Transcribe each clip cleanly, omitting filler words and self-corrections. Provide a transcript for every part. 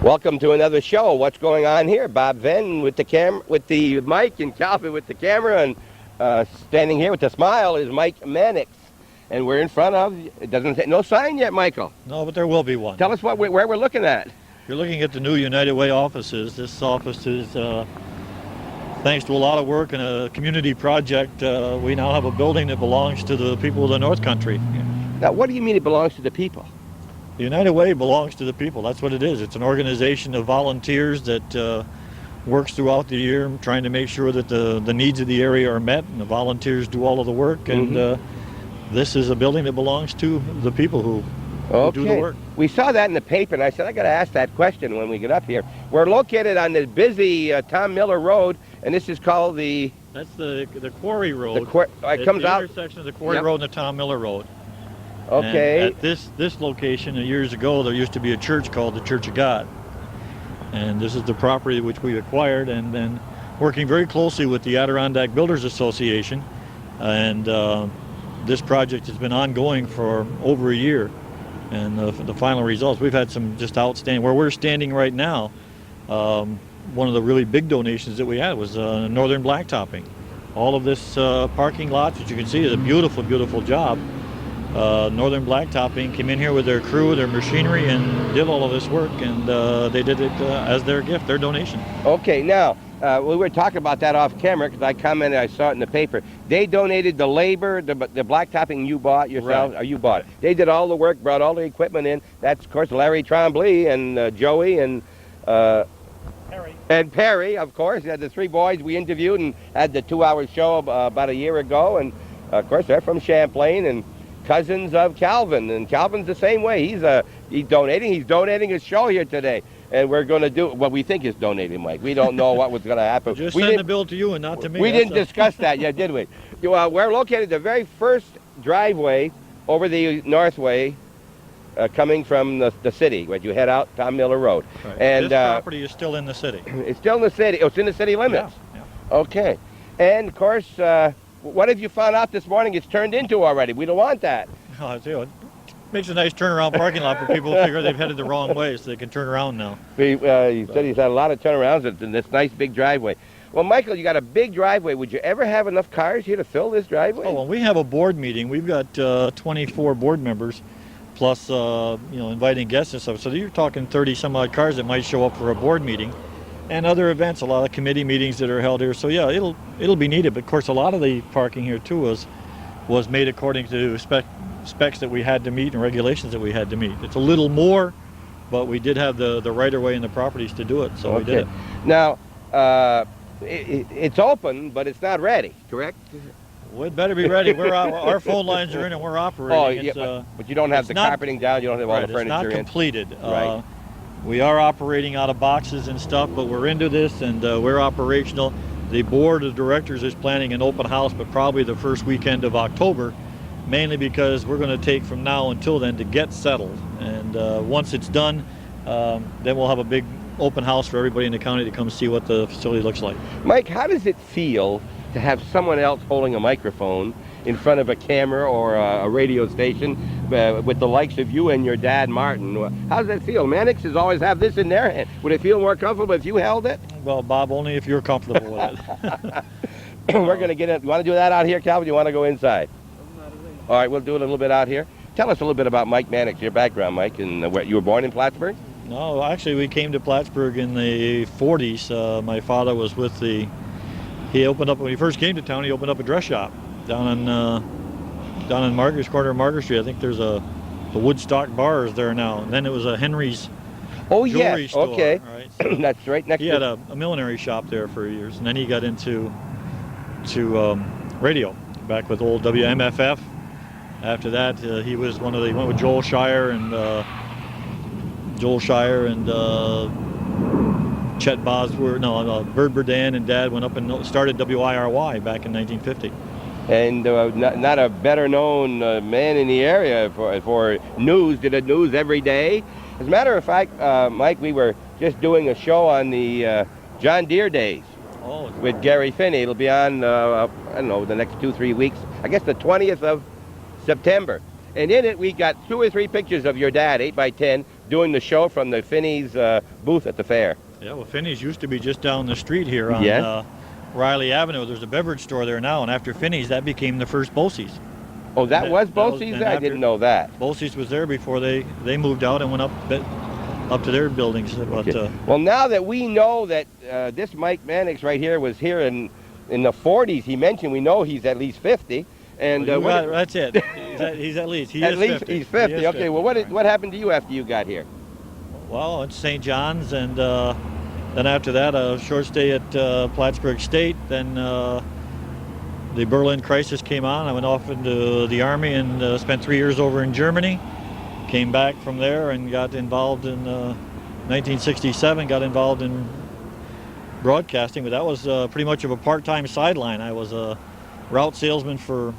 Welcome to another show. What's going on here? Bob Venn with the mic, and Calvin with the camera, and standing here with a smile is Mike Mannix. And we're in front of, it doesn't say, no sign yet, Michael. No, but there will be one. Tell us where we're looking at. You're looking at the new United Way offices. This office is, thanks to a lot of work and a community project, we now have a building that belongs to the people of the North Country. Now, what do you mean it belongs to the people? The United Way belongs to the people. That's what it is. It's an organization of volunteers that works throughout the year trying to make sure that the needs of the area are met, and the volunteers do all of the work. And this is a building that belongs to the people who do the work. We saw that in the paper, and I said, I got to ask that question when we get up here. We're located on the busy Tom Miller Road, and this is called the... That's the Quarry Road. It comes out... the intersection of the Quarry Road and the Tom Miller Road. Okay. And at this location, years ago, there used to be a church called the Church of God. And this is the property which we acquired, and then working very closely with the Adirondack Builders Association. And this project has been ongoing for over a year. And the final results, we've had some just outstanding. Where we're standing right now, one of the really big donations that we had was northern blacktopping. All of this parking lot, as you can see, is a beautiful, beautiful job. Northern Blacktopping came in here with their crew, their machinery, and did all of this work, and they did it as their gift, their donation. Okay, now, we were talking about that off camera because I commented, I saw it in the paper. They donated the labor, the blacktopping you bought yourself, right. Or you bought it. They did all the work, brought all the equipment in. That's, of course, Larry Trombley and Joey and Perry. And Perry, of course. They had the three boys we interviewed and had the 2-hour show about a year ago. And, of course, they're from Champlain and cousins of Calvin, and Calvin's the same way. He's donating his show here today, and we're going to do what we think is donating, Mike. We don't know what was going to happen. Just send the bill to you and not to me. We didn't discuss that yet, did we? We're located the very first driveway over the Northway, coming from the city, where you head out Tom Miller Road. Right. And this property is still in the city. It's still in the city. Oh, it's in the city limits. Yeah. Okay, and of course. What have you found out this morning it's turned into already? We don't want that. Oh, it makes a nice turnaround parking lot for people who figure they've headed the wrong way, so they can turn around now. He said he's had a lot of turnarounds in this nice big driveway. Well, Michael, you got a big driveway. Would you ever have enough cars here to fill this driveway? Oh, well, we have a board meeting. We've got 24 board members, plus inviting guests and stuff. So you're talking 30 some odd cars that might show up for a board meeting. And other events, a lot of committee meetings that are held here. So yeah, it'll be needed. But of course, a lot of the parking here too was made according to specs that we had to meet and regulations that we had to meet. It's a little more, but we did have the right of way and the properties to do it, so we did it. Now, it's open, but it's not ready, correct? We'd better be ready. Our phone lines are in and we're operating. Oh, yeah, but you don't have the carpeting down. You don't have all the furniture in. It's not completed. Right. We are operating out of boxes and stuff, but we're into this and we're operational. The board of directors is planning an open house, but probably the first weekend of October, mainly because we're going to take from now until then to get settled. And once it's done, then we'll have a big open house for everybody in the county to come see what the facility looks like. Mike, how does it feel to have someone else holding a microphone in front of a camera or a radio station with the likes of you and your dad, Martin? How does that feel? Mannix has always have this in their hand. Would it feel more comfortable if you held it? Well, Bob, only if you're comfortable with it. We're going to get it. You want to do that out here, Calvin? You want to go inside? All right, we'll do it a little bit out here. Tell us a little bit about Mike Mannix, your background, Mike, and where you were born in Plattsburgh? No, actually, we came to Plattsburgh in the 40s. My father was with he opened up, when he first came to town, he opened up a dress shop down in Margaret's corner of Margaret Street. I think there's the Woodstock bar is there now. And then it was a Henry's jewelry store. Okay. Right? That's right next to... He had a millinery shop there for years, and then he got into radio, back with old WMFF. After that, he was went with Joel Shire and Chet Bosworth, Bird Burdan and Dad went up and started WIRY back in 1950. And not a better-known man in the area for news. Did a news every day. As a matter of fact, Mike, we were just doing a show on the John Deere Days with Gary Finney. It'll be on, I don't know, the next 2-3 weeks. I guess the 20th of September. And in it, we got 2 or 3 pictures of your dad, 8x10, doing the show from the Finney's booth at the fair. Yeah, well, Finney's used to be just down the street here on Yes. Riley Avenue. There's a beverage store there now, and after Finney's, that became the first Bosie's. Oh, that was Bosie's? and I after- didn't know that. Bosie's was there before they moved out and went up to their buildings. But, Okay. Well, now that we know that this Mike Mannix right here was here in the 40s, he mentioned, we know he's at least 50. And that's it. He's at least. He at is least 50. he's 50. He is Okay. Well, what happened to you after you got here? Well, it's St. John's, and then after that, a short stay at Plattsburgh State. Then the Berlin crisis came on. I went off into the Army and spent 3 years over in Germany. Came back from there and got involved in 1967. Got involved in broadcasting, but that was pretty much of a part-time sideline. I was a route salesman for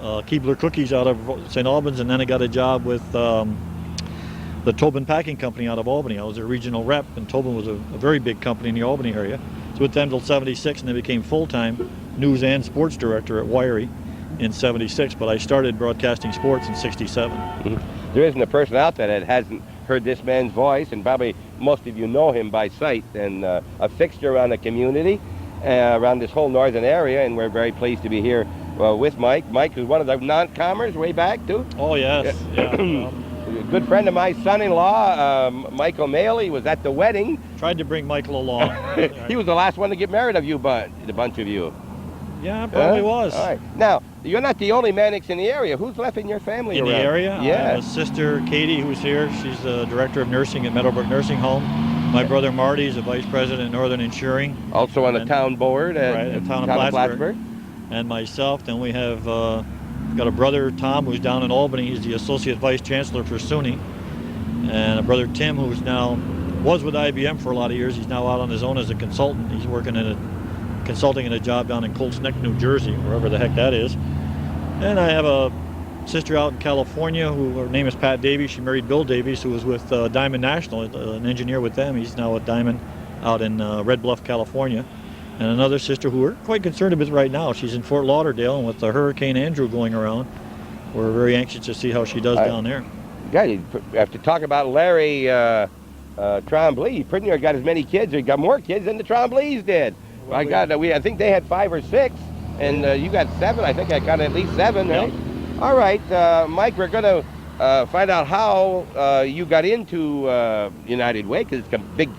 Keebler Cookies out of St. Albans, and then I got a job with the Tobin Packing Company out of Albany. I was a regional rep, and Tobin was a very big company in the Albany area. So with them till 76, and then became full-time news and sports director at Wiry in 76, but I started broadcasting sports in 67. Mm-hmm. There isn't a person out there that hasn't heard this man's voice, and probably most of you know him by sight, and a fixture around the community, around this whole northern area, and we're very pleased to be here with Mike. Mike was one of the non-comers way back, too. Oh, yes. Yeah. A good friend of my son-in-law, Mike O'Malley, was at the wedding. Tried to bring Michael along. He was the last one to get married of you, the bunch of you. Yeah, probably was. All right. Now, you're not the only Mannix in the area. Who's left in your family in around? the area? Yeah. I have a sister, Katie, who's here. She's the director of nursing at Meadowbrook Nursing Home. My brother Marty is a vice president at Northern Insuring. Also on the town board at right, town of Plattsburgh. And myself. Then we have got a brother, Tom, who's down in Albany. He's the associate vice chancellor for SUNY. And a brother, Tim, who's now was with IBM for a lot of years. He's now out on his own as a consultant. He's working consulting in a job down in Colts Neck, New Jersey, wherever the heck that is. And I have a sister out in California who her name is Pat Davies. She married Bill Davies, who was with Diamond National, an engineer with them. He's now at Diamond out in Red Bluff, California. And another sister who we're quite concerned with right now. She's in Fort Lauderdale, and with the Hurricane Andrew going around, we're very anxious to see how she does down there. God, you have to talk about Larry Trombley. He pretty near got as many kids, or he got more kids than the Trombleys did. Well, I think they had 5 or 6, and you got 7. I think I got at least 7, right? Yep. All right, Mike, we're going to find out how you got into United Way, because it's a big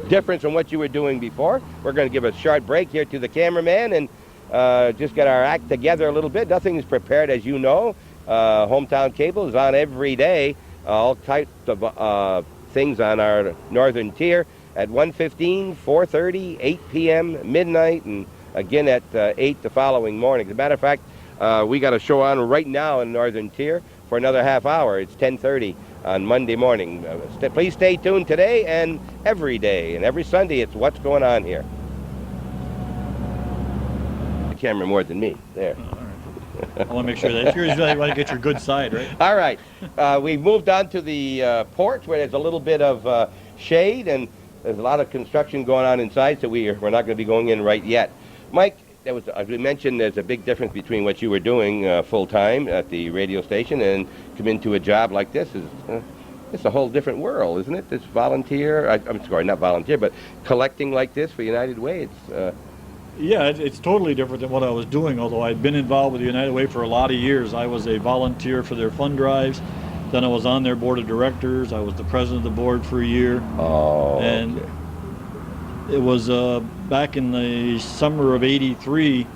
difference from what you were doing before. We're going to give a short break here to the cameraman and just get our act together a little bit. Nothing's prepared, as you know. Hometown Cable is on every day, all types of things on our northern tier at 1:15, 4:30, 8 p.m., midnight, and again at 8 the following morning. As a matter of fact, we got a show on right now in northern tier for another half hour. It's 10:30 on Monday morning. Please stay tuned today and every day, and every Sunday it's What's Going On Here. The camera more than me. There. I want to make sure that you really want to get your good side, right? All right. We've moved on to the porch where there's a little bit of shade, and there's a lot of construction going on inside, so we're not going to be going in right yet. Mike, as we mentioned, there's a big difference between what you were doing full-time at the radio station and come into a job like this. It's a whole different world, isn't it? This volunteer, I'm sorry, not volunteer, but collecting like this for United Way. Yeah, it's totally different than what I was doing, although I'd been involved with the United Way for a lot of years. I was a volunteer for their fund drives. Then I was on their board of directors. I was the president of the board for a year. Oh, and okay. It was back in the summer of '83,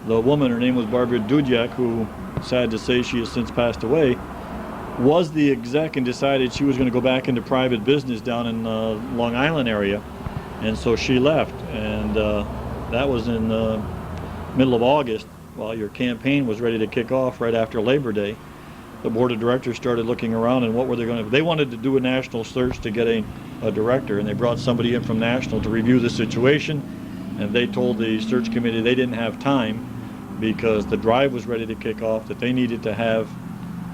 the woman, her name was Barbara Dudziak, who, sad to say, she has since passed away, was the exec and decided she was going to go back into private business down in Long Island area. And so she left, and that was in the middle of August, while your campaign was ready to kick off right after Labor Day. The board of directors started looking around, and what were they going to do? They wanted to do a national search to get a director, and they brought somebody in from national to review the situation, and they told the search committee they didn't have time because the drive was ready to kick off, that they needed to have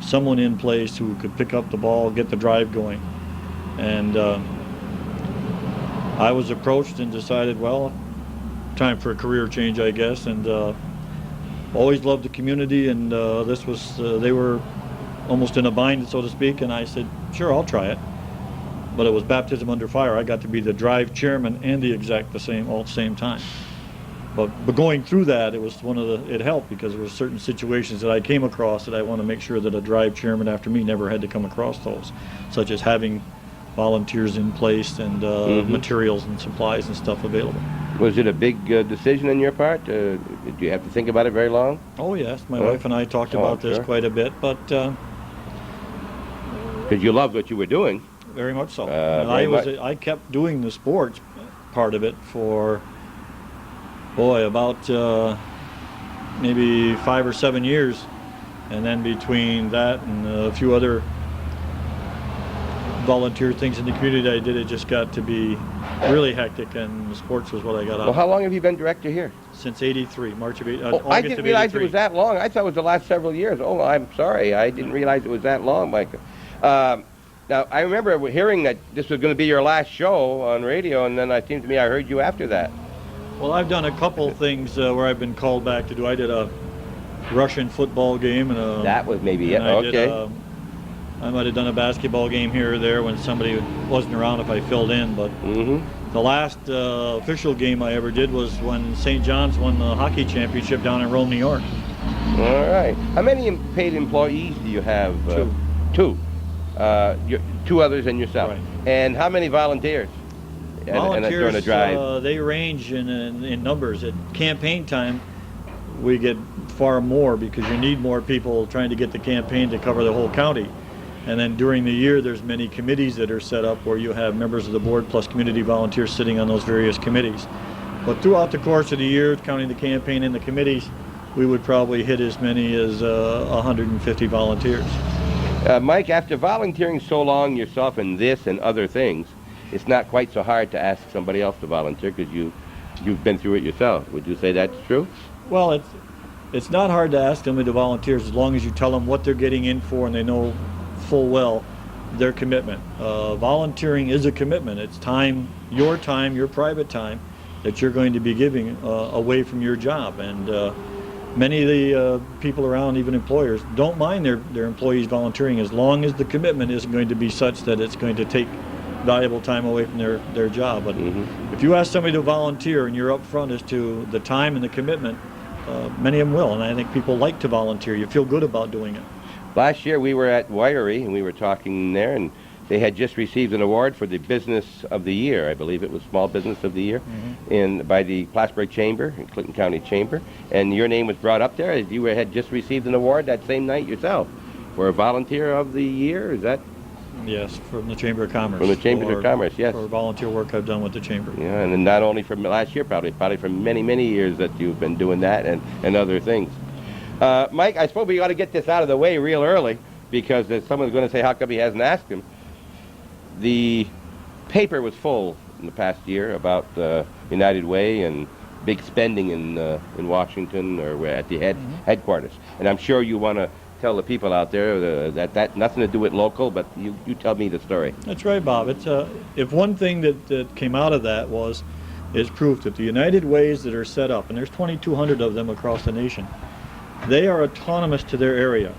someone in place who could pick up the ball, get the drive going. And I was approached and decided, well, time for a career change, I guess, and always loved the community, and this was, they were almost in a bind, so to speak, and I said, sure, I'll try it. but it was baptism under fire. I got to be the drive chairman and the exec all at the same time. But going through that, it was it helped because there were certain situations that I came across that I want to make sure that a drive chairman after me never had to come across those, such as having volunteers in place and materials and supplies and stuff available. Was it a big decision on your part? Did you have to think about it very long? Oh yes, my wife and I talked about this quite a bit, but because you loved what you were doing. Very much so. I I kept doing the sports part of it for about maybe 5 or 7 years, and then between that and a few other volunteer things in the community that I did, it just got to be really hectic, and sports was what I got out of. Well, how long have you been director here? Since '83, March of Oh, August I didn't of realize 83. it was that long. I thought it was the last several years. Oh, I'm sorry. I didn't realize it was that long, Micah. Now, I remember hearing that this was going to be your last show on radio, and then it seemed to me I heard you after that. Well, I've done a couple things where I've been called back to do. I did a Russian football game, and that was maybe it. Okay. I might have done a basketball game here or there when somebody wasn't around if I filled in, but the last official game I ever did was when St. John's won the hockey championship down in Rome, New York. All right. How many paid employees do you have? Two. Two others and yourself. Right. And how many volunteers? Volunteers, during a drive? They range in numbers. At campaign time, we get far more because you need more people trying to get the campaign to cover the whole county. And then during the year, there's many committees that are set up where you have members of the board plus community volunteers sitting on those various committees. But throughout the course of the year, counting the campaign and the committees, we would probably hit as many as 150 volunteers. Mike, after volunteering so long yourself in this and other things, it's not quite so hard to ask somebody else to volunteer because you've been through it yourself. Would you say that's true? Well, it's not hard to ask somebody to volunteer as long as you tell them what they're getting in for and they know full well their commitment. Volunteering is a commitment. It's time, your private time that you're going to be giving away from your job. And many of the people around, even employers, don't mind their employees volunteering as long as the commitment isn't going to be such that it's going to take valuable time away from their job. But if you ask somebody to volunteer and you're upfront as to the time and the commitment, many of them will. And I think people like to volunteer. You feel good about doing it. Last year we were at Winery and we were talking there, and they had just received an award for the Business of the Year. I believe it was Small Business of the Year by the Plattsburgh Chamber, Clinton County Chamber. And your name was brought up there as you had just received an award that same night yourself for a Volunteer of the Year. Is that? Yes, from the Chamber of Commerce. From the Chamber of Commerce, yes. For volunteer work I've done with the Chamber. Yeah, and then not only from last year, probably from many, many years that you've been doing that and other things. Mike, I suppose we ought to get this out of the way real early because someone's going to say, how come he hasn't asked him? The paper was full in the past year about United Way and big spending in Washington or at the headquarters. And I'm sure you want to tell the people out there that nothing to do with local, but you tell me the story. That's right, Bob. It's if one thing that came out of that is proof that the United Ways that are set up, and there's 2,200 of them across the nation, they are autonomous to their area.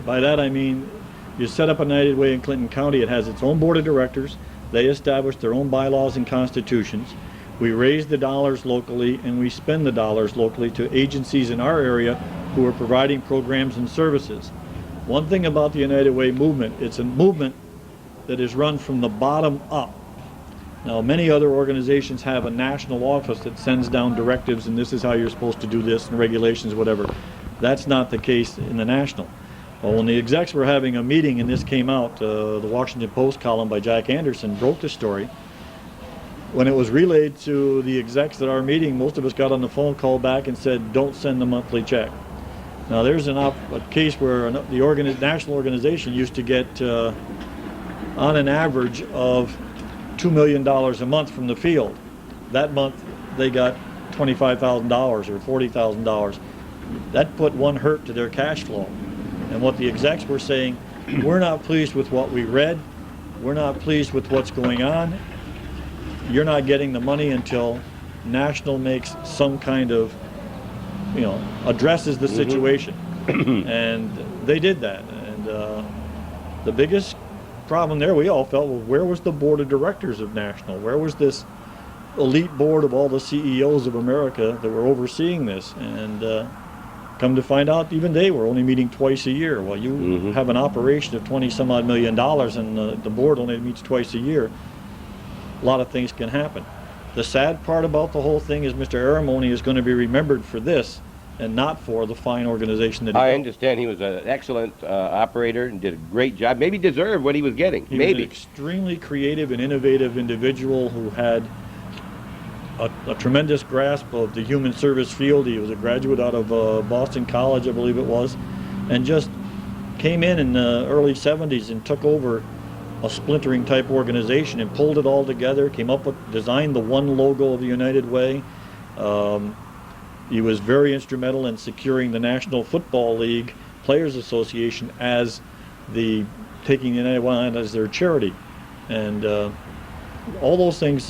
By that I mean you set up a United Way in Clinton County, it has its own board of directors, they establish their own bylaws and constitutions, we raise the dollars locally and we spend the dollars locally to agencies in our area who are providing programs and services. One thing about the United Way movement, it's a movement that is run from the bottom up. Now, many other organizations have a national office that sends down directives and this is how you're supposed to do this and regulations, whatever. That's not the case in the national. Well, when the execs were having a meeting and this came out, the Washington Post column by Jack Anderson broke the story. When it was relayed to the execs at our meeting, most of us got on the phone, called back and said, don't send the monthly check. Now there's a case where the national organization used to get on an average of $2 million a month from the field. That month they got $25,000 or $40,000. That put one hurt to their cash flow. And what the execs were saying, we're not pleased with what we read, we're not pleased with what's going on, you're not getting the money until National makes some kind of, addresses the situation. And they did that. And the biggest problem there we all felt, well, where was the board of directors of National? Where was this elite board of all the CEOs of America that were overseeing this? And come to find out, even they were only meeting twice a year. Well, you have an operation of 20 some odd $1 million and the board only meets twice a year. A lot of things can happen. The sad part about the whole thing is Mr. Aramoni is going to be remembered for this and not for the fine organization that he I built. understand he was an excellent operator and did a great job. Maybe deserved what he was getting. He Maybe. was an extremely creative and innovative individual who had a tremendous grasp of the human service field. He was a graduate out of Boston College, I believe it was, and just came in the early 70s and took over a splintering type organization and pulled it all together, came up with, designed the one logo of the United Way. He was very instrumental in securing the National Football League Players Association as taking the United Way as their charity. And all those things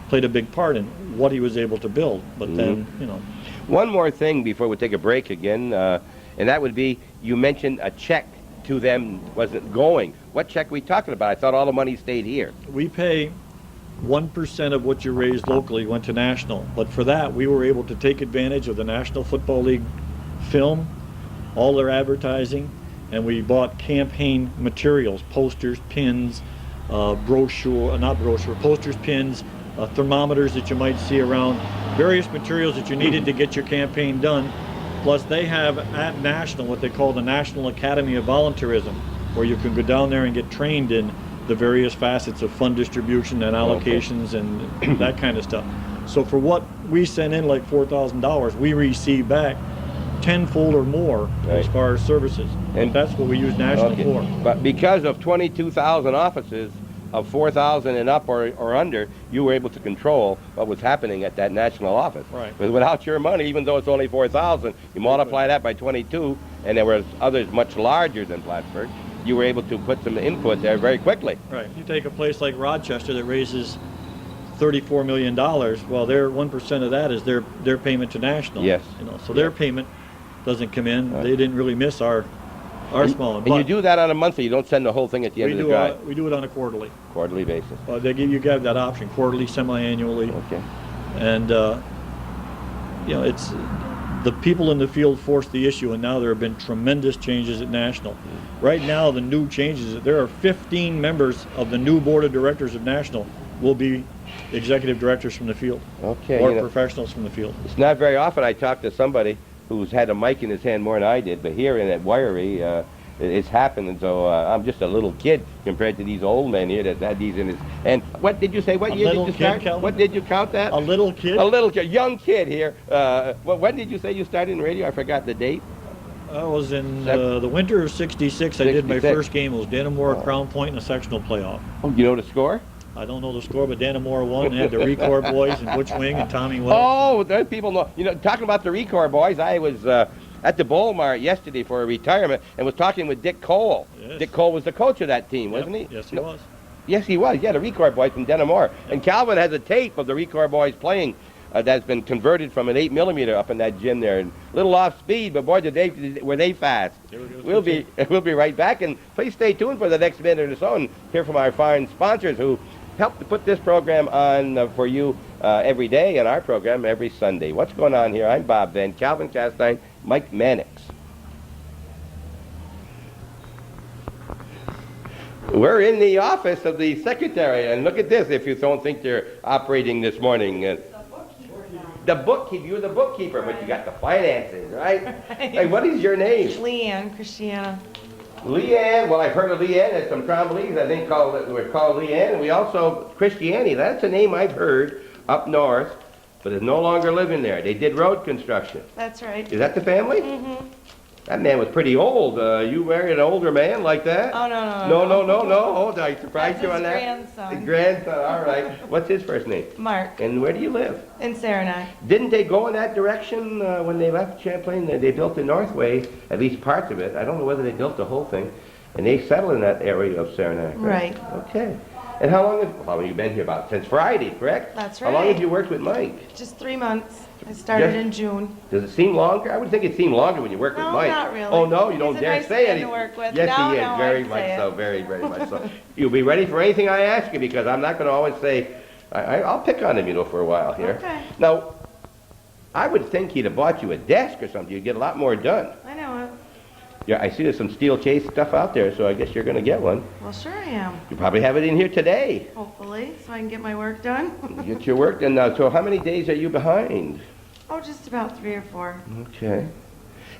played a big part in what he was able to build. But then, you know. One more thing before we take a break again, and that would be, you mentioned a check to them wasn't going. What check are we talking about? I thought all the money stayed here. We pay 1% of what you raise locally went to national, but for that we were able to take advantage of the National Football League film, all their advertising, and we bought campaign materials, posters, pins, posters, pins, thermometers that you might see around, various materials that you needed to get your campaign done. Plus they have at National what they call the National Academy of Volunteerism, where you can go down there and get trained in the various facets of fund distribution and allocations and that kind of stuff. So for what we send in, like $4,000, we receive back tenfold or more as far as services. And that's what we use National for. But because of 22,000 offices, of 4,000 and up or under, you were able to control what was happening at that national office. Right. But without your money, even though it's only 4,000, you multiply that by 22, and there were others much larger than Plattsburgh, you were able to put some input there very quickly. Right. You take a place like Rochester that raises $34 million, well, their 1% of that is their payment to National. Yes. You know, so their payment doesn't come in. They didn't really miss our small one. And you do that on a monthly, you don't send the whole thing at the end of the drive? We do it on a quarterly basis. You have that option, quarterly, semi-annually. Okay. And you know, it's the people in the field forced the issue, and now there have been tremendous changes at National. Right now, the new changes, there are 15 members of the new board of directors of National will be executive directors from the field, or professionals from the field. It's not very often I talk to somebody who's had a mic in his hand more than I did, but here in that Wiry, it's happened, and so I'm just a little kid compared to these old men here that had these in his. And what did you say? What year did you start? What did you count that? A little kid. A little kid, young kid here. When did you say you started in radio? I forgot the date. I was in the winter of '66. I did my first game. It was Dannemora Crown Point in a sectional playoff. Oh, you know the score? I don't know the score, but Dannemora won. They had the Record boys and Butch Wing and Tommy Wells. Oh, those people know. You know, talking about the Record boys, I was at the Bowl Mart yesterday for a retirement and was talking with Dick Cole. Yes. Dick Cole was the coach of that team, wasn't he? Yes, he was. Yes, he was. Yeah, the Record boys from Dannemora. And Calvin has a tape of the Record boys playing that's been converted from an 8mm up in that gym there. And a little off speed, but boy, were they fast. We'll be right back, and please stay tuned for the next minute or so and hear from our fine sponsors who help to put this program on for you every day, and our program every Sunday. What's going on here? I'm Bob Venn, Calvin Castine, Mike Mannix. We're in the office of the secretary, and look at this, if you don't think they're operating this morning. The bookkeeper, you're the bookkeeper, but you got the finances, right? Hey, what is your name? Leanne, Christiana. Leanne, well, I've heard of Leanne. There's some Trombley's, I think, we're called Leanne. And we also, Christiani, that's a name I've heard up north, but is no longer living there. They did road construction. That's right. Is that the family? Mm-hmm. That man was pretty old. You married an older man like that? Oh, no. Oh, did I surprise you on that? Grandson. The grandson, all right. What's his first name? Mark. And where do you live? In Saranac. Didn't they go in that direction when they left Champlain? They built the Northway, at least parts of it. I don't know whether they built the whole thing. And they settled in that area of Saranac, Right. Okay. And how long have you been here? About since Friday, correct? That's How long have right. you worked with Mike? Just 3 months. I started Just- in June. Does it seem longer? I would think it seemed longer when you work with No, Mike. not really. Oh no, you don't He's a dare nice say man to anything. work with. Yes, No, he is. no, Very I'd much say so. it. Very, very much so. You'll be ready for anything I ask you because I'm not going to always say. I'll pick on him, for a while here. Okay. Now, I would think he'd have bought you a desk or something. You'd get a lot more done. I know it. Yeah, I see there's some steel chase stuff out there, so I guess you're going to get one. Well, sure I am. You probably have it in here today. Hopefully, so I can get my work done. Get your work done now. So how many days are you behind? Oh, just about 3 or 4. Okay.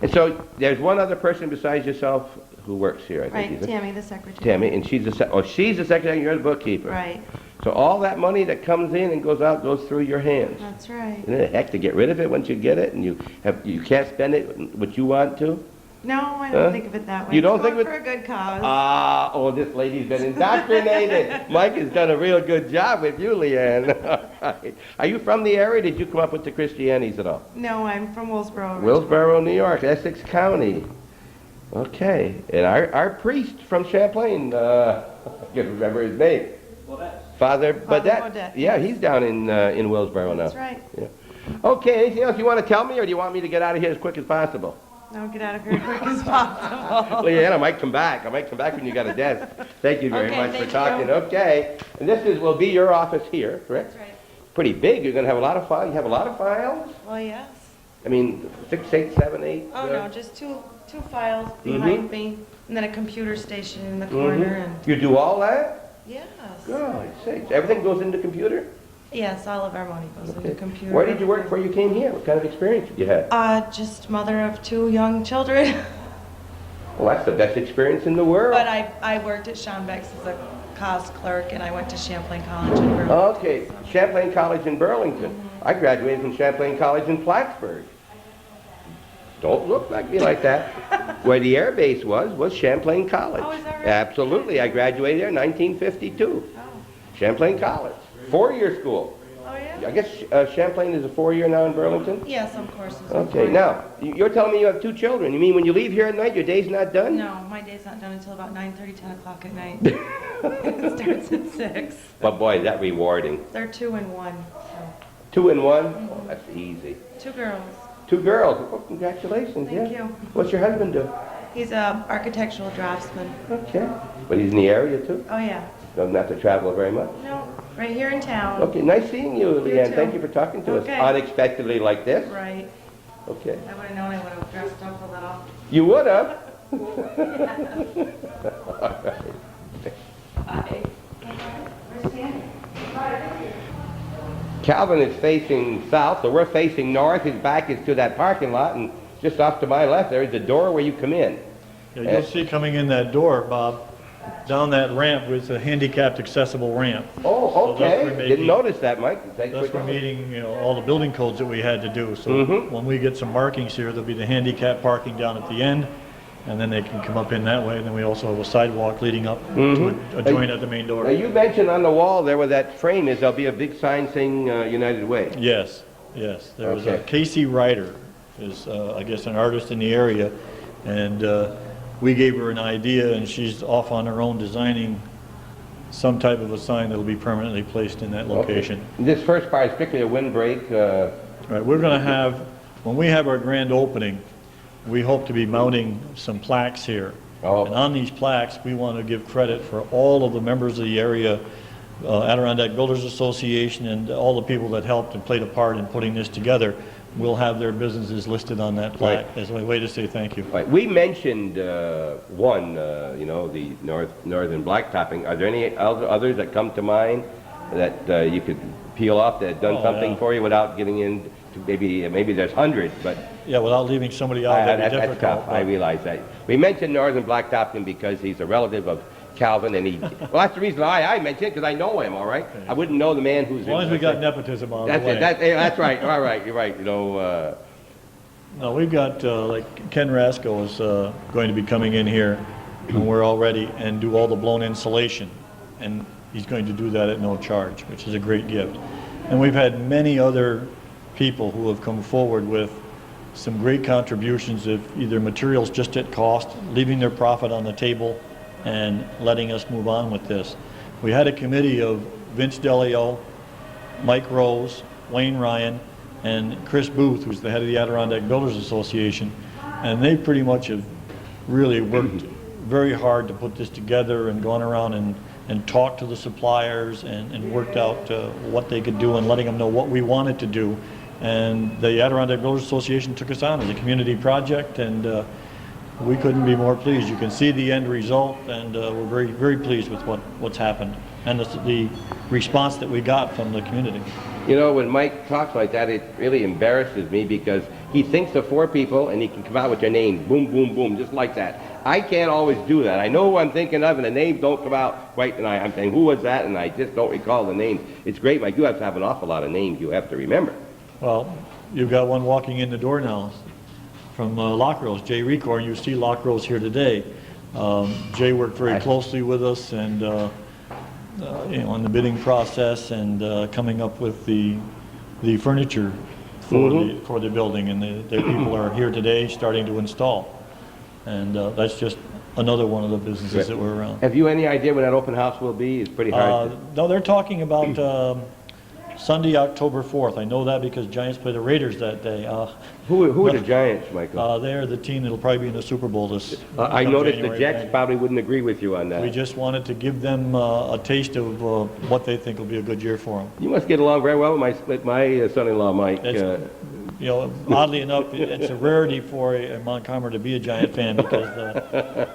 And so there's one other person besides yourself who works here, I think. Right, is it? Tammy, the secretary. Tammy, and she's the secretary, you're the bookkeeper. Right, So all that money that comes in and goes out goes through your hands. that's right. Isn't it a heck to get rid of it once you get it and you can't spend it what you want to? No, I Huh? don't think of it that way. You don't It's think going of it- for a good cause. Oh, this lady's been indoctrinated. Mike has done a real good job with you, Leanne. Are you from the area? Did you come up with the Christianities at all? No, I'm from Willsboro. Willsboro, New York, Essex County. Okay. And our priest from Champlain, I can't remember his name. Father Baudette. Baudette, Yeah, yes. he's down in Willsboro now. That's right. Yeah. Okay, anything else you want to tell me, or do you want me to get out of here as quick as possible? Now get out of here as quick as possible. Leanne, I might come back. I might come back when you got a desk. Thank you very Okay, much for thank talking. you. Okay. And this will be your office here, correct? That's right. Pretty big. You're going to have a lot of files. You have a lot of files? Well, yes. I mean, 6, 8, 7, 8? Oh, no, just two files behind me, and then a computer station in the corner, and You do all that? yes. God sakes. Everything goes into the computer? Yes, all of our money goes into the computer. Where did you work before you came here? What kind of experience did you have? Just mother of 2 young children. Well, that's the best experience in the world. But I worked at Schombeck's as a cost clerk, and I went to Champlain College in Burlington. Okay, Champlain College in Burlington. I graduated from Champlain College in Plattsburgh. Don't look like me like that. Where the air base was Champlain College. Oh, is that right? Absolutely. I graduated there in 1952. Oh, Champlain College. 4-year school. oh yeah? I guess Champlain is a 4-year now in Burlington? Yeah, some courses. are Okay, fine. now, you're telling me you have 2 children. You mean when you leave here at night, your day's not done? No, my day's not done until about 9:30, 10 o'clock at night. It starts at 6. But boy, is that rewarding. They're 2 and 1, so 2 and 1? Oh, that's easy. 2 girls. 2 girls. Oh, congratulations. Thank yeah. you. What's your husband do? He's a architectural draftsman. Okay. But he's in the area too? Oh yeah. Doesn't have to travel very much? No, right here in town. Okay, nice seeing you, Leanne. too. Thank you for talking to Okay. us unexpectedly like this. Right. Okay. I would have known I would have dressed up a little. You would have. Bye. Where's Tammy? Calvin is facing south, so we're facing north. His back is to that parking lot, and just off to my left there is the door where you come in. Yeah, you'll see coming in that door, Bob, down that ramp with a handicapped accessible ramp. Oh, So that's okay. where maybe- Didn't notice that, Mike. Thanks That's for for meeting, all the building codes that we had to do. So Mhm. when we get some markings here, there'll be the handicap parking down at the end, and then they can come up in that way. And then we also have a sidewalk leading up to a joint at the main Now, door. you mentioned on the wall there where that frame is, there'll be a big sign saying United Way. Yes, yes. There was a Okay. Casey Ryder, is I guess an artist in the area, and we gave her an idea, and she's off on her own designing some type of a sign that'll be permanently placed in that location. Okay. This first part is strictly a windbreak. Right, we're going to have, when we have our grand opening, we hope to be mounting some plaques here. Oh. And on these plaques, we want to give credit for all of the members of the area, Adirondack Builders Association, and all the people that helped and played a part in putting this together. We'll have their businesses listed on that plaque as a way to say thank you. Right. We mentioned one, the northern blacktopping. Are there any others that come to mind that you could peel off that have done Oh, something yeah. for you without getting into maybe there's hundreds, but Yeah, without leaving somebody out, that'd be that's difficult. tough. I realize that. We mentioned northern blacktopping because he's a relative of Calvin, and well, that's the reason why I mentioned it, because I know him, all right? I wouldn't know the man who's... As long as we got nepotism on the That's way. it. That's right. All right. You're right. No, we've got, like, Ken Rasco is going to be coming in here, and we're all ready, and do all the blown insulation. And he's going to do that at no charge, which is a great gift. And we've had many other people who have come forward with some great contributions of either materials just at cost, leaving their profit on the table, and letting us move on with this. we had a committee of Vince Delio, Mike Rose, Wayne Ryan, and Chris Booth, who's the head of the Adirondack Builders Association, and they pretty much have really worked very hard to put this together and gone around and talked to the suppliers and worked out what they could do and letting them know what we wanted to do. And the Adirondack Builders Association took us on as a community project, and we couldn't be more pleased. You can see the end result, and we're very, very pleased with what's happened and the response that we got from the community. You know, when Mike talks like that, it really embarrasses me because he thinks of 4 people and he can come out with your name, boom, boom, boom, just like that. I can't always do that. I know who I'm thinking of and the names don't come out quite, and I'm saying, who was that? And I just don't recall the names. It's great, Mike. You have to have an awful lot of names you have to remember. Well, you've got one walking in the door now from Lockrose, Jay Recor, and you see Lockrose here today. Jay worked very closely with us and you know, on the bidding process and coming up with the furniture for the building, and the people are here today starting to install. And that's just another one of the businesses that we're around. Have you any idea when that open house will be? It's pretty hard. No, they're talking about Sunday, October 4th. I know that because Giants play the Raiders that day. Who are the Giants, Michael? They're the team that'll probably be in the Super Bowl this I noticed January, the Jets probably wouldn't agree with you on that. We just wanted to give them a taste of what they think will be a good year for them. You must get along very well with my son-in-law, Mike. You know, oddly enough, it's a rarity for a Montgomery to be a Giant fan because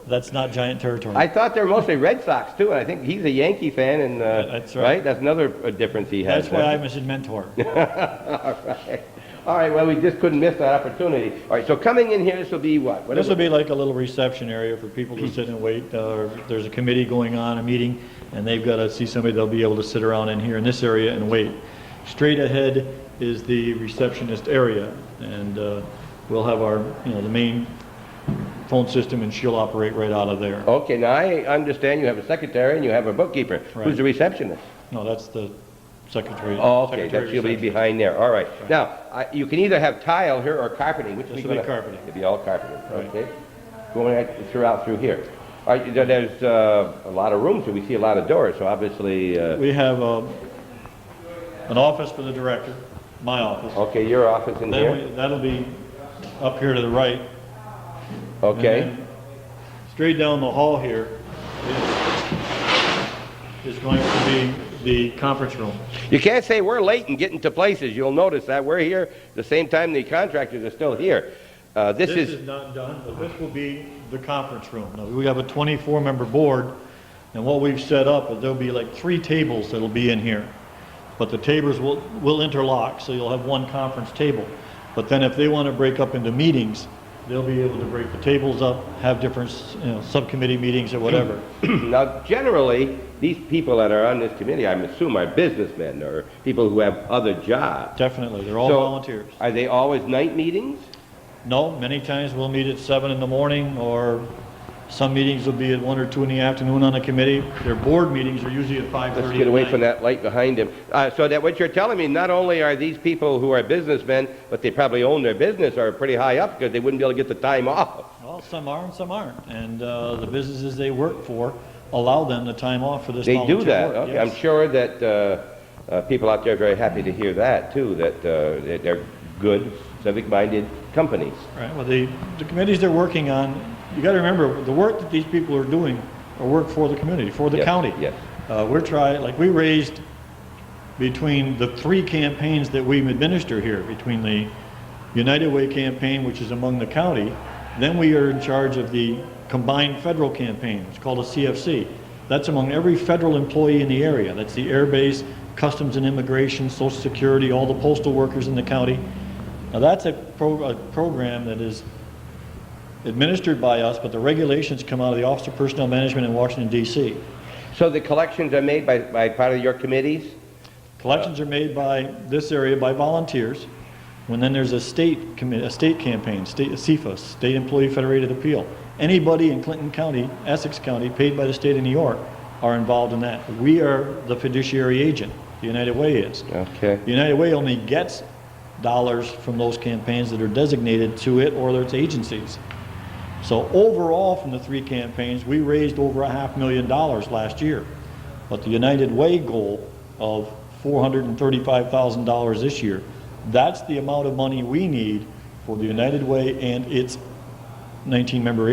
that's not Giant territory. I thought they were mostly Red Sox, too, and I think he's a Yankee fan, and that's right. That's another difference he has. That's why I'm his mentor. All right, well, we just couldn't miss that opportunity. All right, so coming in here, this will be what? This will be like a little reception area for people to sit and wait. There's a committee going on, a meeting, and they've got to see somebody they'll be able to sit around in here in this area and wait. Straight ahead is the receptionist area, and we'll have our, you know, the main phone system, and she'll operate right out of there. Okay, now I understand you have a secretary and you have a bookkeeper. Right. Who's the receptionist? No, that's the secretary. Oh, okay, secretary she'll be behind there. All right. Now, you can either have tile here or carpeting. Which This will will be carpeting. It'll be all carpeting. Right. Okay. Going through here. All right, there's a lot of rooms, so we see a lot of doors. So obviously. We have an office for the director, my office. Okay, your office in here. That'll be up here to the right. Okay. Straight down the hall here is going to be the conference room. You can't say we're late in getting to places. You'll notice that we're here the same time the contractors are still here. This is not done, but this will be the conference room. Now, we have a 24-member board, and what we've set up is there'll be like 3 tables that'll be in here. But the tables will interlock, so you'll have one conference table. But then if they want to break up into meetings, they'll be able to break the tables up, have different, you know, subcommittee meetings or whatever. Now, generally, these people that are on this committee, I assume, are businessmen or people who have other jobs. Definitely, they're all So, volunteers. Are they always night meetings? No, many times we'll meet at 7 in the morning, or some meetings will be at 1 or 2 in the afternoon on a committee. Their board meetings are usually at 5:30 Let's get away at night. from that light behind him. So that what you're telling me, not only are these people who are businessmen, but they probably own their business, are pretty high up because they wouldn't be able to get the time off. Well, some are and some aren't. And the businesses they work for allow them the time off for this They volunteer do that. work. Okay. Yes. I'm sure that people out there are very happy to hear that, too, that they're good, civic-minded companies. Right. Well, the committees they're working on, you got to remember, the work that these people are doing are work for the community, for the county. Yes. We raised between the 3 campaigns that we administer here, between the United Way campaign, which is among the county, then we are in charge of the combined federal campaign. It's called a CFC. That's among every federal employee in the area. That's the Air Base, Customs and Immigration, Social Security, all the postal workers in the county. Now that's a program that is administered by us, but the regulations come out of the Office of Personnel Management in Washington, D.C. So the collections are made by part of your committees? Collections are made by this area by volunteers. When then there's a state campaign, CFA, State Employee Federated Appeal. Anybody in Clinton County, Essex County, paid by the state of New York are involved in that. We are the fiduciary agent, the United Way is. Okay. The United Way only gets dollars from those campaigns that are designated to it or its agencies. So overall from the 3 campaigns, we raised over $500,000 last year. But the United Way goal of $435,000 this year, that's the amount of money we need for the United Way and its 20-member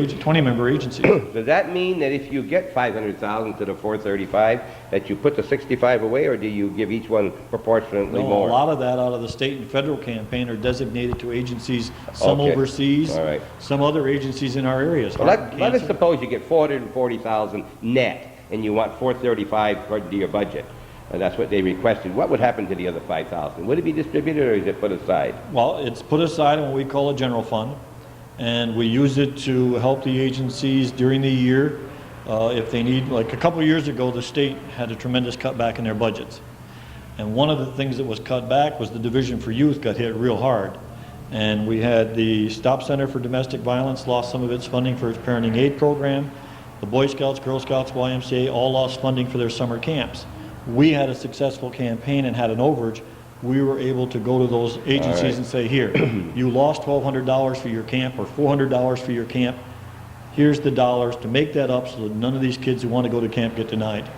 agencies. Does that mean that if you get 500,000 to the 435, that you put the 65 away, or do you give each one proportionately No, more? a lot of that out of the state and federal campaign are designated to agencies, some Okay. overseas, All right. some other agencies in our areas. Well, Heart and let us cancer. suppose you get 440,000 net, and you want 435 according to your budget, and that's what they requested. What would happen to the other 5,000? Would it be distributed, or is it put aside? Well, it's put aside in what we call a general fund, and we use it to help the agencies during the year if they need. Like a couple of years ago, the state had a tremendous cutback in their budgets. And one of the things that was cut back was the Division for Youth got hit real hard. And we had the Stop Center for Domestic Violence lost some of its funding for its parenting aid program. The Boy Scouts, Girl Scouts, YMCA all lost funding for their summer camps. We had a successful campaign and had an overage. We were able to go to those agencies and say, here, you lost $1,200 for your camp or $400 for your camp. Here's the dollars to make that up so that none of these kids who want to go to camp get denied.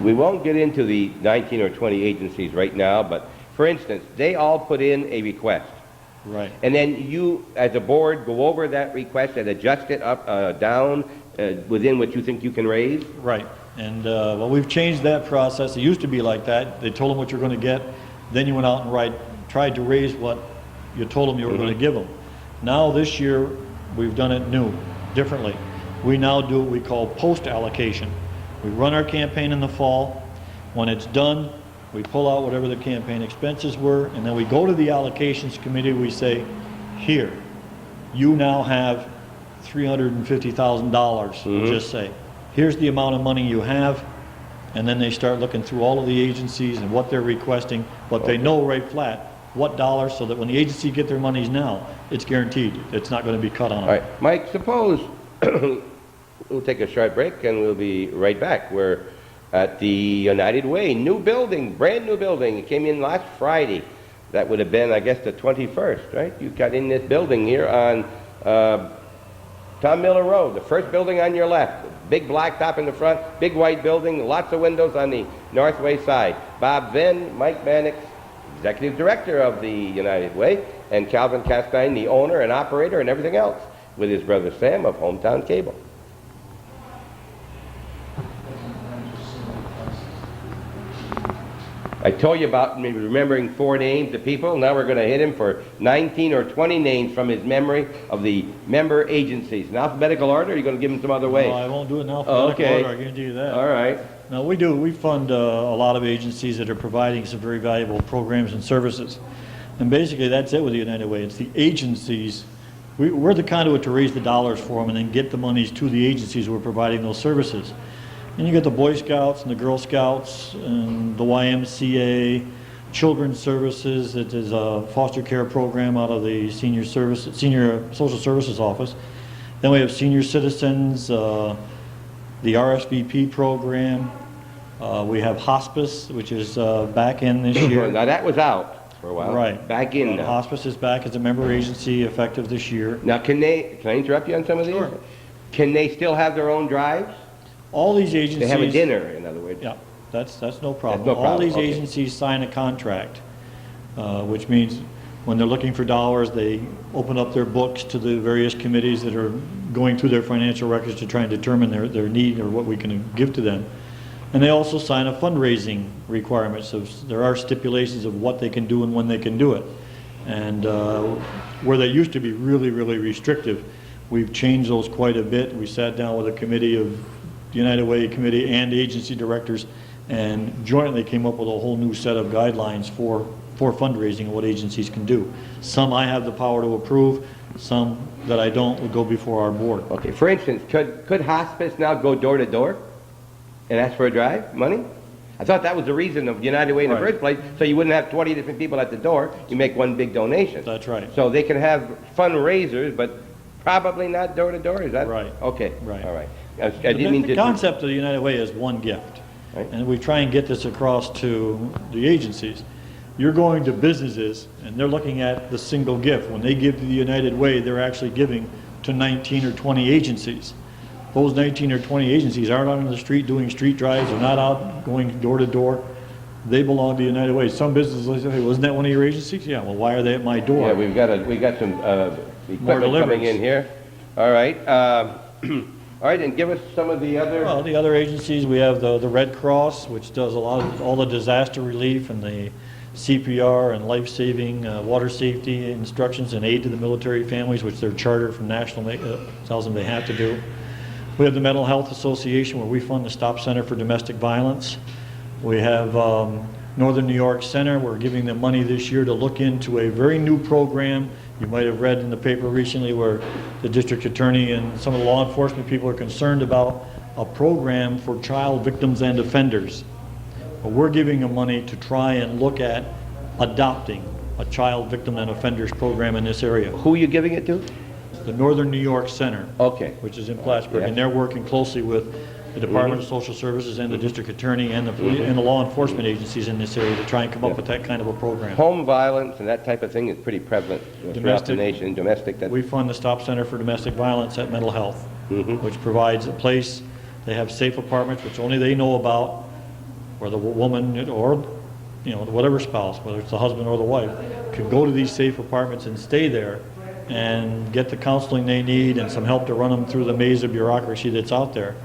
We won't get into the 19 or 20 agencies right now, but for instance, they all put in a request. Right. And then you, as a board, go over that request and adjust it up, down, within what you think you can raise? Right. And well, we've changed that process. It used to be like that. They told them what you're going to get. Then you went out and tried to raise what you told them you were going to give them. Now this year, we've done it new, differently. We now do what we call post-allocation. We run our campaign in the fall. When it's done, we pull out whatever the campaign expenses were, and then we go to the allocations committee. We say, here, you now have $350,000, we'll just say. Here's the amount of money you have. And then they start looking through all of the agencies and what they're requesting, but they know right flat what dollars, so that when the agency get their monies now, it's guaranteed. It's not going to be cut on them. All right, Mike, suppose we'll take a short break and we'll be right back. We're at the United Way, new building, brand new building. It came in last Friday. That would have been, I guess, the 21st, right? You got in this building here on Tom Miller Road, the first building on your left. Big black top in the front, big white building, lots of windows on the Northway side. Bob Venn, Mike Mannix, Executive Director of the United Way, and Calvin Castine, the owner and operator and everything else, with his brother Sam of Hometown Cable. I told you about maybe remembering 4 names of people. Now we're going to hit him for 19 or 20 names from his memory of the member agencies. In alphabetical order, or are you going to give him some other way? No, I won't do it in alphabetical order, I guarantee you that. All right. No, we do. We fund a lot of agencies that are providing some very valuable programs and services. And basically, that's it with the United Way. It's the agencies. We're the conduit to raise the dollars for them and then get the monies to the agencies who are providing those services. And you get the Boy Scouts and the Girl Scouts and the YMCA, Children's Services, that is a foster care program out of the Senior Social Services Office. Then we have Senior Citizens, the RSVP program. We have Hospice, which is back in this year. Now that was out for a while. Right. Back in now. Hospice is back as a member agency effective this year. Now can I interrupt you on some of these? Sure. Can they still have their own drives? All these agencies. They have a dinner, in other words. Yeah, that's no problem. no problem, All these okay. agencies sign a contract, which means when they're looking for dollars, they open up their books to the various committees that are going through their financial records to try and determine their need or what we can give to them. And they also sign a fundraising requirement, so there are stipulations of what they can do and when they can do it. And where they used to be really, really restrictive, we've changed those quite a bit. We sat down with a committee of United Way committee and agency directors and jointly came up with a whole new set of guidelines for fundraising and what agencies can do. Some I have the power to approve, some that I don't would go before our board. Okay, for instance, could Hospice now go door to door and ask for a drive, money? I thought that was the reason of United Way in the Right. first place, so you wouldn't have 20 different people at the door. You make one big donation. That's right. So they can have fundraisers, but probably not door to door, is that? Right. Okay, Right. all right. I didn't mean The to... concept of the United Way is one gift. Right. And we try and get this across to the agencies. You're going to businesses and they're looking at the single gift. When they give to the United Way, they're actually giving to 19 or 20 agencies. those 19 or 20 agencies aren't out on the street doing street drives, they're not out going door to door. They belong to United Way. Some businesses say, hey, wasn't that one of your agencies? Yeah, well, why are they at my door? Yeah, we got some equipment coming in here. All right. All right, and give us some of the other... Well, the other agencies, we have the Red Cross, which does a lot of all the disaster relief and the CPR and life-saving, water safety instructions and aid to the military families, which their charter from national tells them they have to do. We have the Mental Health Association, where we fund the Stop Center for Domestic Violence. We have Northern New York Center. We're giving them money this year to look into a very new program. You might have read in the paper recently where the district attorney and some of the law enforcement people are concerned about a program for child victims and offenders. But we're giving them money to try and look at adopting a child victim and offenders program in this area. Who are you giving it to? The Northern New York Center, Okay. which is in Plattsburgh, Yeah. and they're working closely with the Department of Social Services and the district attorney and the law enforcement agencies in this area to try and come up with that kind of a program. Home violence and that type of thing is pretty prevalent throughout the Domestic. nation. Domestic, that's... We fund the Stop Center for Domestic Violence at Mental Health, which provides a place. They have safe apartments, which only they know about, where the woman or whatever spouse, whether it's the husband or the wife, can go to these safe apartments and stay there and get the counseling they need and some help to run them through the maze of bureaucracy that's out there.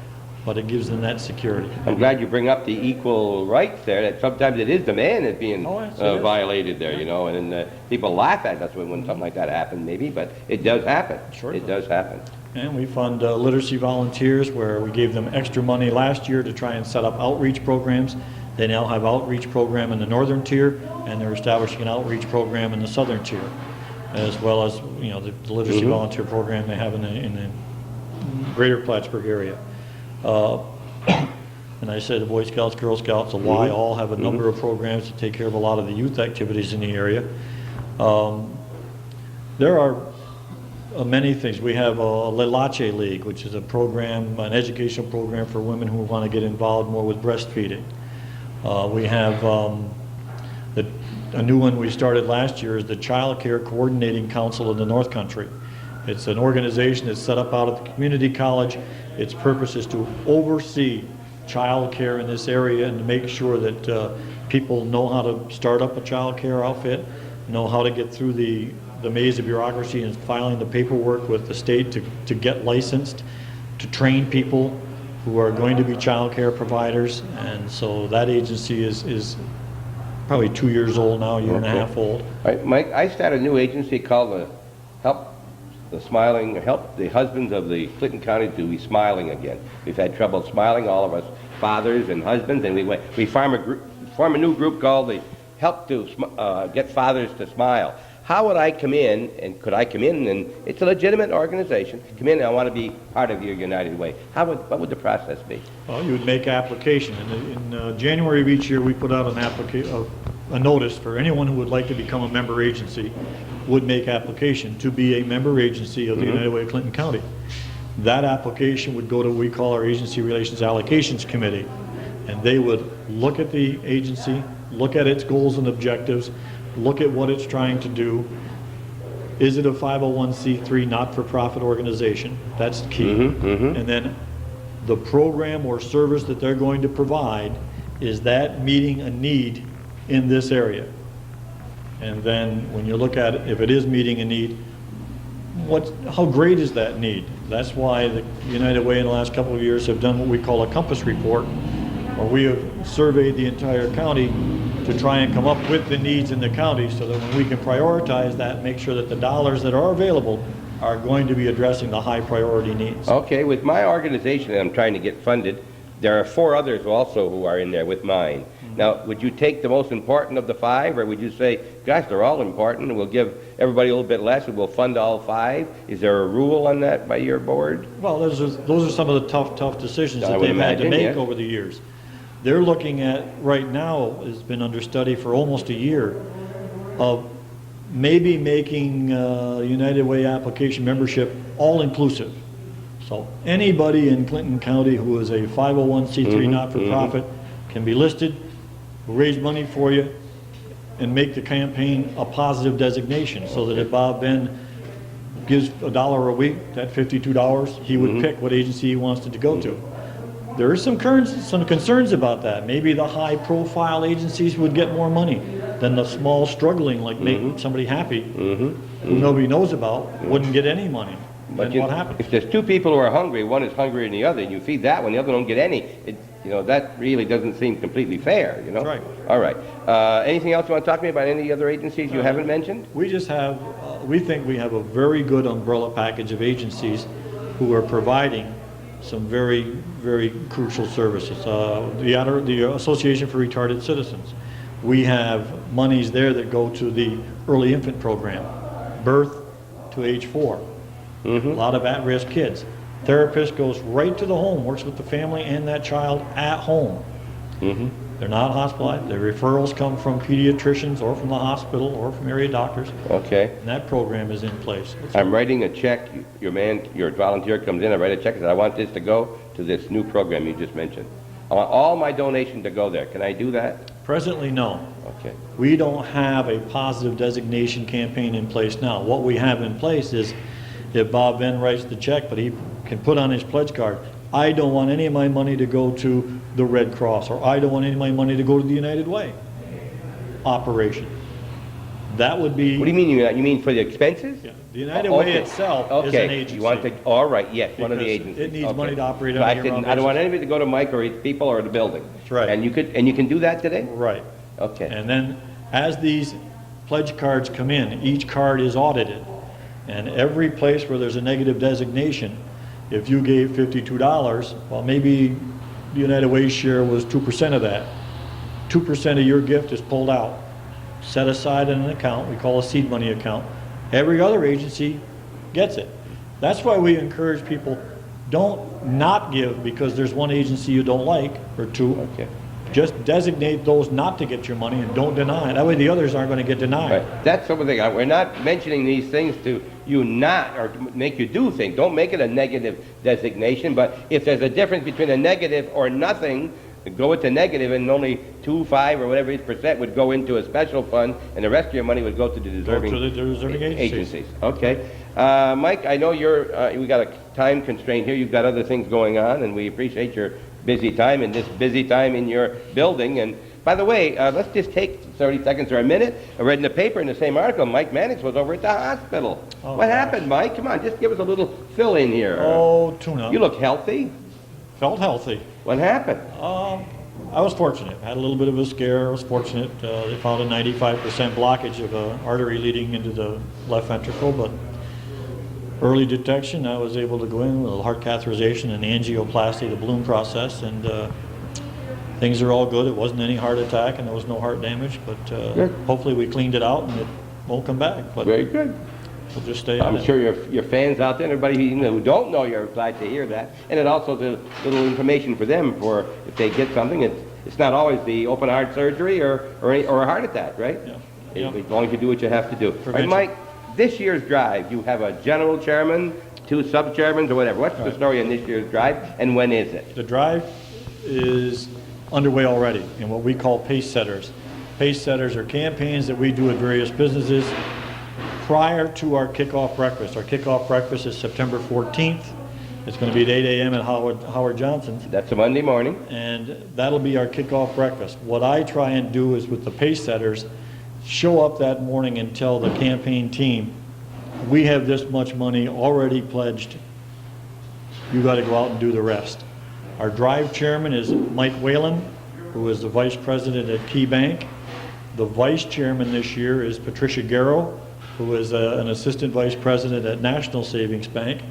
But it gives them that security. I'm glad you bring up the equal rights there, that sometimes it is the man that's being yes, it is. violated there, and people laugh at us when something like that happens, maybe, but it does happen. Sure It does happen. And we fund literacy volunteers, where we gave them extra money last year to try and set up outreach programs. They now have outreach program in the northern tier, and they're establishing an outreach program in the southern tier, as well as the literacy volunteer program they have in the greater Plattsburgh area. And I said the Boy Scouts, Girl Scouts, the Y all have a number of programs to take care of a lot of the youth activities in the area. There are many things. We have a Lelache League, which is a program, an educational program for women who want to get involved more with breastfeeding. We have a new one we started last year is the Child Care Coordinating Council of the North Country. It's an organization that's set up out at the community college. Its purpose is to oversee child care in this area and to make sure that people know how to start up a child care outfit, know how to get through the maze of bureaucracy and filing the paperwork with the state to get licensed, to train people who are going to be child care providers. And so that agency is probably 2 years old now, a year and a half old. All right, Mike, I started a new agency called the Help the husbands of the Clinton County to be smiling again. We've had trouble smiling, all of us fathers and husbands, and we form a new group called the Help to Get Fathers to Smile. How would I come in, and could I come in, and it's a legitimate organization, come in and I want to be part of your United Way. What would the process be? Well, you would make application. In January of each year, we put out a notice for anyone who would like to become a member agency would make application to be a member agency of the United Way of Clinton County. That application would go to what we call our Agency Relations Allocations Committee, and they would look at the agency, look at its goals and objectives, look at what it's trying to do. Is it a 501c3 not-for-profit organization? That's the key. And then the program or service that they're going to provide, is that meeting a need in this area? And then when you look at it, if it is meeting a need, how great is that need? That's why the United Way in the last couple of years have done what we call a compass report, where we have surveyed the entire county to try and come up with the needs in the county so that when we can prioritize that, make sure that the dollars that are available are going to be addressing the high priority needs. Okay, with my organization that I'm trying to get funded, there are 4 others also who are in there with mine. Now, would you take the most important of the 5, or would you say, gosh, they're all important, and we'll give everybody a little bit less, and we'll fund all 5? Is there a rule on that by your board? Well, those are some of the tough decisions that they've had to make over the years. They're looking at, right now, has been under study for almost a year, of maybe making United Way application membership all-inclusive. So anybody in Clinton County who is a 501c3 not-for-profit can be listed, raise money for you, and make the campaign a positive designation, so that if Bob Ben gives $1 a week, that $52, he would pick what agency he wants it to go to. There are some concerns about that. Maybe the high-profile agencies would get more money than the small, struggling, like make somebody happy, who nobody knows about, wouldn't get any money. But Then what happens? if there's two people who are hungry, one is hungrier than the other, and you feed that one, the other don't get any, that really doesn't seem completely fair, That's right. All right. Anything else you want to talk to me about any other agencies you haven't mentioned? We just have, we think we have a very good umbrella package of agencies who are providing some very, very crucial services. The Association for Retarded Citizens. We have monies there that go to the early infant program, birth to age 4. A lot of at-risk kids. Therapist goes right to the home, works with the family and that child at home. They're not hospitalized. Their referrals come from pediatricians or from the hospital or from area doctors. Okay. And that program is in place. I'm writing a check. Your volunteer comes in, I write a check and says, I want this to go to this new program you just mentioned. I want all my donation to go there. Can I do that? Presently, no. Okay. We don't have a positive designation campaign in place now. What we have in place is if Bob Venn writes the check, but he can put on his pledge card, I don't want any of my money to go to the Red Cross, or I don't want any of my money to go to the United Way operation. That would be... What do you mean? You mean for the expenses? Yeah, the United Way itself is an agency. You want to, all right, yes, one of the Because agencies. it needs money to operate So on a I year-round don't want basis. anybody to go to Mike or his people or the building. That's right. And you can do that today? Right. Okay. And then as these pledge cards come in, each card is audited. And every place where there's a negative designation, if you gave $52, well, maybe the United Way share was 2% of that. 2% of your gift is pulled out, set aside in an account we call a seed money account. Every other agency gets it. That's why we encourage people, don't not give because there's one agency you don't like, or two. Okay. Just designate those not to get your money and don't deny it. That way the others aren't going to get denied. Right. That's something. We're not mentioning these things to you not, or to make you do things. Don't make it a negative designation, but if there's a difference between a negative or nothing, go with the negative, and only 2, 5, or whatever each percent would go into a special fund, and the rest of your money would go to the deserving, agencies. Okay. Mike, I know we got a time constraint here. You've got other things going on, and we appreciate your busy time and this busy time in your building. And by the way, let's just take 30 seconds or a minute. I read in the paper in the same article, Mike Mannix was over at the hospital. Oh, what gosh. happened, Mike? Come on, just give us a little fill in here. Oh, tune-up. You look healthy. Felt healthy. What happened? I was fortunate. Had a little bit of a scare. I was fortunate. They found a 95% blockage of an artery leading into the left ventricle, but early detection, I was able to go in with a heart catheterization and angioplasty, the balloon process, and things are all good. It wasn't any heart attack, and there was no heart damage, but hopefully we cleaned it out and it won't come back. But Very good. we'll just stay on I'm it. sure your fans out there, everybody who don't know, you're glad to hear that. And it also is a little information for them for if they get something. It's not always the open heart surgery or a heart attack, right? Yeah. As long as you do what you have to do. All right, Mike, this year's drive, you have a general chairman, 2 sub-chairmans, or whatever. What's the story in this year's drive, and when is it? The drive is underway already in what we call pace setters. Pace setters are campaigns that we do at various businesses prior to our kickoff breakfast. Our kickoff breakfast is September 14th. It's going to be at 8 a.m. at Howard Johnson's. That's a Monday morning. And that'll be our kickoff breakfast. What I try and do is with the pace setters, show up that morning and tell the campaign team, we have this much money already pledged. You got to go out and do the rest. Our drive chairman is Mike Whalen, who is the vice president at Key Bank. The vice chairman this year is Patricia Garrow, who is an assistant vice president at National Savings Bank.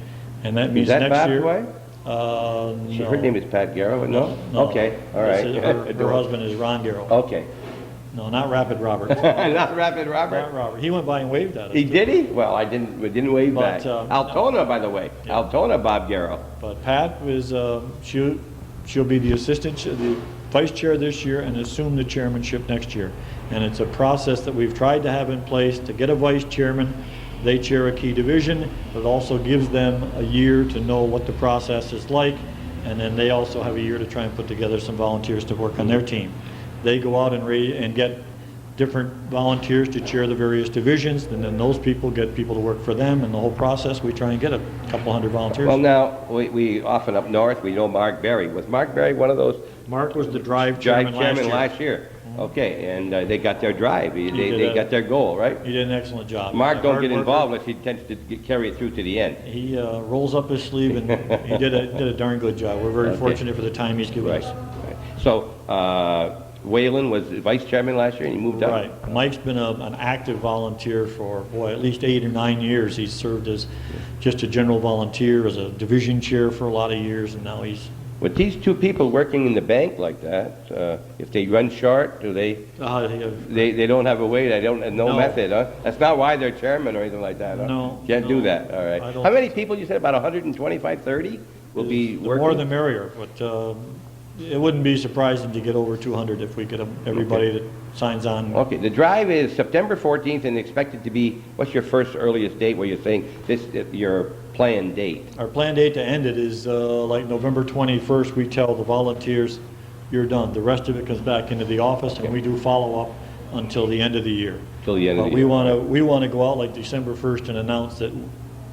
And that means next year. Is that No. Her name is Pat Garrow? No? No. Okay, all right. Her husband is Ron Garrow. Okay. No, not Rapid Robert. Not Rapid Robert? Not Robert. He went by and waved at us. He did he? Well, we didn't wave But, back. Altona, by the way. Yeah. Altona, Bob Garrow. But Pat is, she'll be the assistant, the vice chair this year and assume the chairmanship next year. And it's a process that we've tried to have in place to get a vice chairman. They chair a key division, but it also gives them a year to know what the process is like. And then they also have a year to try and put together some volunteers to work on their team. They go out and get different volunteers to chair the various divisions, and then those people get people to work for them, and the whole process, we try and get a couple hundred volunteers. Well, now, we often up north, we know Mark Berry. Was Mark Berry one of those Mark was the drive chairman last year? Okay, and they got their drive. They got their goal, right? He did an excellent job. Mark don't get involved unless he tends to carry it through to the end. He rolls up his sleeve, and he did a darn good job. We're very fortunate for the time he's given us. Right. So, Whalen was vice chairman last year, and he moved up. Right. Mike's been an active volunteer for, boy, at least 8 or 9 years. He's served as just a general volunteer, as a division chair for a lot of years, and now he's... With these two people working in the bank like that, if they run short, do they don't have a way, no method, huh? That's not why they're chairman or anything like that, huh? No. Can't do that, all right. How many people, you said, about 125, 30 will be working? The more the merrier, but it wouldn't be surprising to get over 200 if we get everybody that signs on. Okay, the drive is September 14th and expected to be, what's your first earliest date where you're saying your planned date? Our planned date to end it is like November 21st. We tell the volunteers, you're done. The rest of it comes back into the office, and we do follow-up until the end of the year. Till the end of the year. We want to go out like December 1st and announce that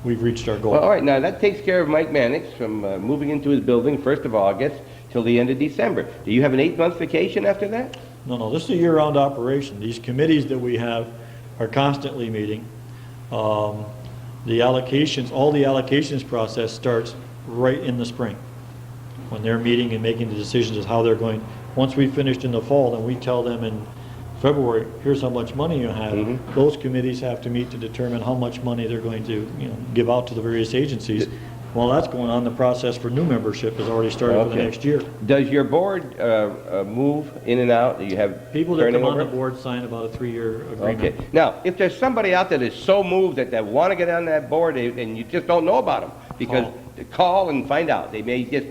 we've reached our goal. Well, all right, now that takes care of Mike Mannix from moving into his building 1st of August till the end of December. Do you have an 8-month vacation after that? No, this is a year-round operation. These committees that we have are constantly meeting. All the allocations process starts right in the spring when they're meeting and making the decisions as how they're going. Once we've finished in the fall, then we tell them in February, here's how much money you have. Those committees have to meet to determine how much money they're going to give out to the various agencies. While that's going on, the process for new membership has already started for the next year. Does your board move in and out? Do you have people that come on the board sign about a 3-year agreement? Okay. Now, if there's somebody out there that's so moved that they want to get on that board and you just don't know about them, because call and find out. They may just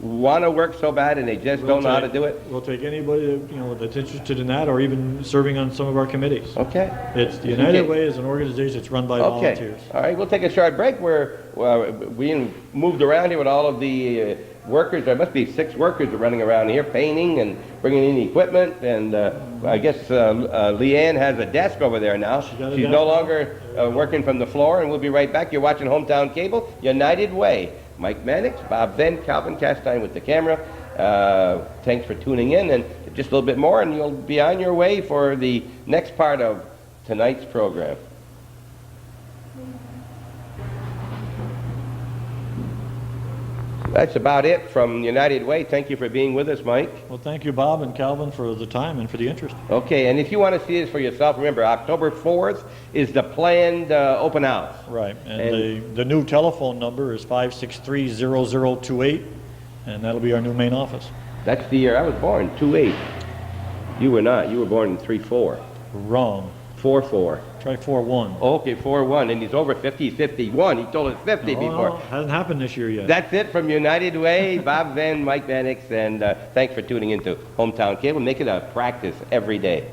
want to work so bad and they just don't know how to do it. We'll take anybody that's interested in that, or even serving on some of our committees. Okay. It's the United Way is an organization that's run by volunteers. All right, we'll take a short break. We're being moved around here with all of the workers. There must be 6 workers running around here painting and bringing in equipment, and I guess Leanne has a desk over there now. She's no longer working from the floor, and we'll be right back. You're watching Hometown Cable, United Way. Mike Mannix, Bob Venn, Calvin Castine with the camera. Thanks for tuning in, and just a little bit more, and you'll be on your way for the next part of tonight's program. That's about it from United Way. Thank you for being with us, Mike. Well, thank you, Bob and Calvin, for the time and for the interest. Okay, and if you want to see this for yourself, remember, October 4th is the planned open house. Right, and the new telephone number is 563-0028, and that'll be our new main office. That's the year I was born, 28. You were not. You were born in 34. Wrong. 44. Try 41. Okay, 41, and he's over 50, 51. He told us 50 before. No, hasn't happened this year yet. That's it from United Way. Bob Venn, Mike Mannix, and thanks for tuning into Hometown Cable. Make it a practice every day.